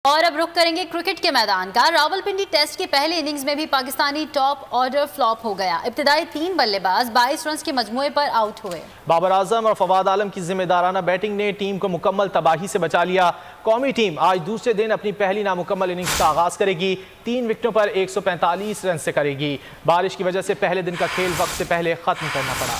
और अब रुख करेंगे क्रिकेट के मैदान का। रावलपिंडी टेस्ट के पहले इनिंग्स में भी पाकिस्तानी टॉप ऑर्डर फ्लॉप हो गया। इब्तिदाई 3 बल्लेबाज 22 रन के मजमूए पर आउट हुए। बाबर आजम और फवाद आलम की जिम्मेदाराना बैटिंग ने टीम को मुकम्मल तबाही से बचा लिया। कौमी टीम आज दूसरे दिन अपनी पहली नामुकम्मल इनिंग्स का आगाज करेगी। 3 विकेटों पर 145 रन से करेगी। बारिश की वजह से पहले दिन का खेल वक्त से पहले खत्म करना पड़ा।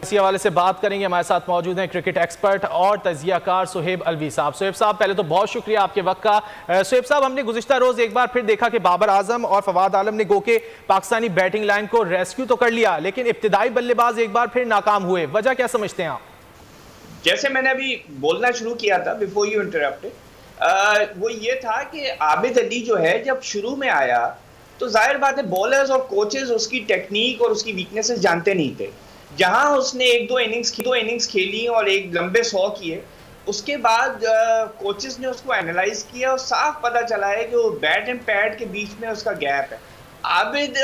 इसी हवाले से बात करेंगे। हमारे साथ मौजूद हैं क्रिकेट एक्सपर्ट और तजियाकार सुहेब अलवी साहब। सुहेब साहब, पहले तो बहुत शुक्रिया आपके वक्त का। सुहेब साहब, हमने गुज़िश्ता रोज़ एक बार फिर देखा कि बाबर आजम और फवाद आलम ने गो के पाकिस्तानी बैटिंग लाइन को रेस्क्यू तो कर लिया, लेकिन इब्तिदाई बल्लेबाज एक बार फिर नाकाम हुए। वजह क्या समझते हैं आप? जैसे मैंने अभी बोलना शुरू किया था बिफोर यू इंटरप्टेड, वो ये था कि आबिद अली जो है जब शुरू में आया तो जाहिर बात है बॉलर्स और कोचेस उसकी टेक्निक और उसकी वीकनेसेस जानते नहीं थे। जहां उसने एक दो इनिंग्स खेली और एक लंबे 100 किए, उसके बाद कोचेस ने उसको एनालाइज किया और साफ पता चला है कि वो बैट एंड पैड के बीच में उसका गैप है। आबिद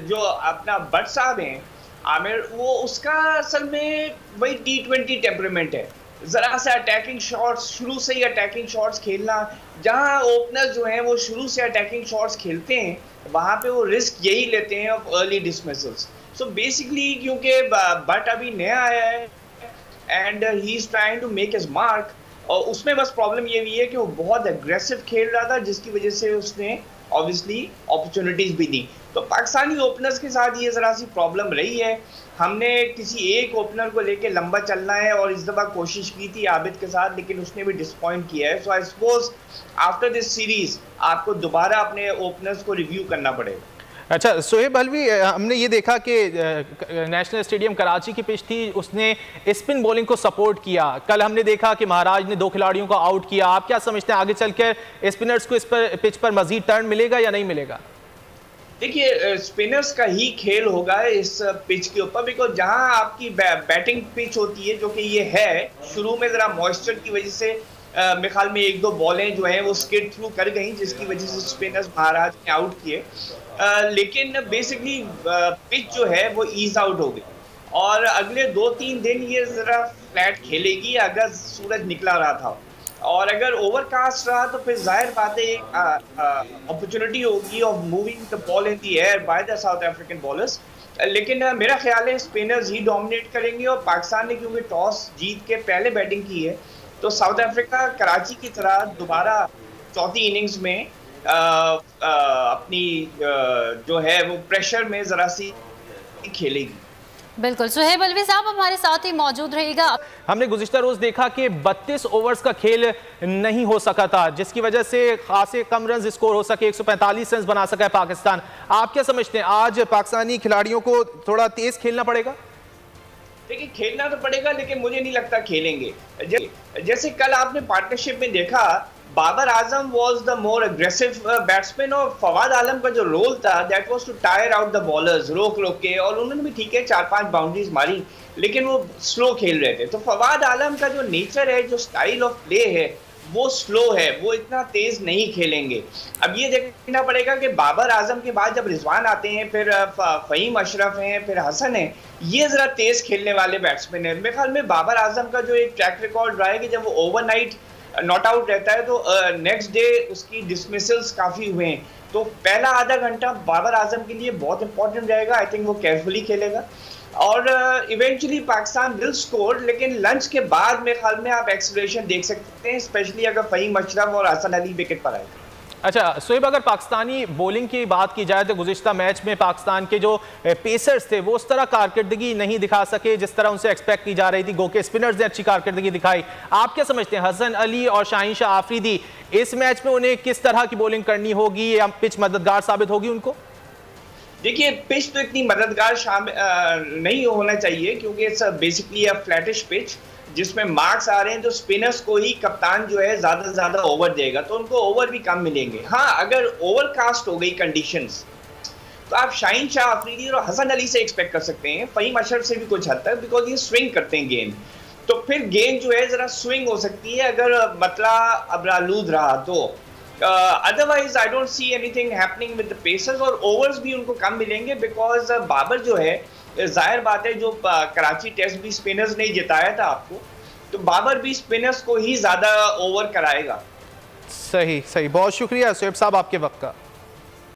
जो अपना भट्ट साहब हैं आमिर, वो उसका असल में वही T20 टेम्परामेंट है। जरा सा अटैकिंग शॉट्स, शुरू से ही अटैकिंग शॉट्स खेलना। जहां ओपनर्स जो हैं वो शुरू से अटैकिंग शॉट्स खेलते हैं, वहां पे वो रिस्क यही लेते हैं of early dismissals. So basically क्योंकि बट अभी नया आया है and he is trying to make his mark, और उसमें बस प्रॉब्लम ये भी है कि वो बहुत एग्रेसिव खेल रहा था, जिसकी वजह से उसने ऑब्वियसली अपॉर्चुनिटीज भी दी। तो पाकिस्तानी ओपनर्स के साथ ये ज़रा सी प्रॉब्लम रही है। हमने किसी एक ओपनर को लेके लंबा चलना है और इस दफ़ा कोशिश की थी आबिद के साथ, लेकिन उसने भी डिसपॉइंट किया है। So I suppose after this series आपको दोबारा अपने ओपनर्स को रिव्यू करना पड़ेगा। अच्छा सुहेब अलवी, हमने ये देखा कि नेशनल स्टेडियम कराची की पिच थी, उसने स्पिन बॉलिंग को सपोर्ट किया। कल हमने देखा कि महाराज ने 2 खिलाड़ियों को आउट किया। आप क्या समझते हैं आगे चलकर स्पिनर्स को इस पर पिच पर मजीद टर्न मिलेगा या नहीं मिलेगा? देखिए, स्पिनर्स का ही खेल होगा इस पिच के ऊपर, बिकॉज जहां आपकी बैटिंग पिच होती है, जो कि ये है, शुरू में जरा मॉइस्चर की वजह से मेरे ख्याल में 1-2 बॉलें जो हैं वो स्किड थ्रू कर गई, जिसकी वजह से स्पिनर्स महाराज ने आउट किए। लेकिन बेसिकली पिच जो है वो ईज आउट हो गई और अगले 2-3 दिन ये जरा फ्लैट खेलेगी अगर सूरज निकला रहा था, और अगर ओवरकास्ट रहा तो फिर जाहिर बात है अपॉर्चुनिटी होगी of moving the ball in the air by the south African bowlers. लेकिन मेरा ख्याल है स्पिनर्स ही डोमिनेट करेंगे, और पाकिस्तान ने क्योंकि टॉस जीत के पहले बैटिंग की है, तो साउथ अफ्रीका कराची की तरह दोबारा चौथी इनिंग्स में अपनी जो है वो प्रेशर में जरा सी खेलेगी। बिल्कुल, सुहेब अलवी साहब हमारे साथ ही मौजूद रहेगा। हमने गुज़िश्ता रोज देखा कि 32 ओवर्स का खेल नहीं हो सका था, जिसकी वजह से खासे कम रन स्कोर हो सके, 145 रन बना सका है पाकिस्तान। आप क्या समझते हैं आज पाकिस्तानी खिलाड़ियों को थोड़ा तेज खेलना पड़ेगा? देखिए, खेलना तो पड़ेगा, लेकिन मुझे नहीं लगता खेलेंगे। जैसे कल आपने पार्टनरशिप में देखा, Babar Azam was the more aggressive batsman, और फवाद आलम का जो रोल था that was to tire out the bowlers, रोक के, और उन्होंने भी ठीक है 4-5 बाउंड्रीज मारी, लेकिन वो स्लो खेल रहे थे। तो फवाद आलम का जो नेचर है, जो स्टाइल ऑफ प्ले है, वो स्लो है, वो इतना तेज नहीं खेलेंगे। अब ये देखना पड़ेगा कि बाबर आजम के बाद जब रिजवान आते हैं, फिर फ़हीम अशरफ हैं, फिर हसन है, ये ज़रा तेज खेलने वाले बैट्समैन हैं। मेरे ख्याल में बाबर आजम का जो एक ट्रैक रिकॉर्ड रहा है कि जब वो ओवरनाइट नॉट आउट रहता है तो नेक्स्ट डे उसकी डिसमिसल्स काफ़ी हुए हैं। तो पहला आधा घंटा बाबर आजम के लिए बहुत इंपॉर्टेंट रहेगा। आई थिंक वो केयरफुली खेलेगा और इवेंचुअली पाकिस्तान विल स्कोर, लेकिन लंच के बाद मेरे ख्याल में आप एक्सेलरेशन देख सकते हैं, स्पेशली अगर फ़हीम अशरफ और हसन अली विकेट पर आएगा। अच्छा सुहेब, अगर पाकिस्तानी बॉलिंग की बात की जाए तो गुज़िश्ता मैच में पाकिस्तान के जो पेसर्स थे वो उस तरह कारकर्दगी नहीं दिखा सके जिस तरह उनसे एक्सपेक्ट की जा रही थी। गो के स्पिनर्स ने अच्छी कारकर्दगी दिखाई। आप क्या समझते हैं हसन अली और शाहीन शाह आफरीदी इस मैच में उन्हें किस तरह की बॉलिंग करनी होगी, या पिच मददगार साबित होगी उनको? देखिए, पिच तो इतनी मददगार नहीं होना चाहिए, क्योंकि it's basically a flattish pitch जिसमें मार्क्स आ रहे हैं, तो स्पिनर्स को ही कप्तान जो है ज्यादा से ज्यादा ओवर देगा, तो उनको ओवर भी कम मिलेंगे। हाँ, अगर ओवरकास्ट हो गई कंडीशंस, तो आप शाहीन शाह आफरीदी और हसन अली से एक्सपेक्ट कर सकते हैं, फ़हीम अशरफ से भी कुछ हद तक, बिकॉज ये स्विंग करते हैं गेंद, तो फिर गेंद जो है जरा स्विंग हो सकती है अगर मतला अबरालूद रहा तो। Otherwise I don't see anything happening with the pacers, और ओवर्स भी उनको कम मिलेंगे, बिकॉज बाबर जो है, जाहिर बात है, जो कराची टेस्ट भी स्पिनर्स ने जिताया था आपको, तो बाबर भी स्पिनर्स को ही ज्यादा ओवर कराएगा। सही सही, बहुत शुक्रिया शोएब साहब आपके वक्त का।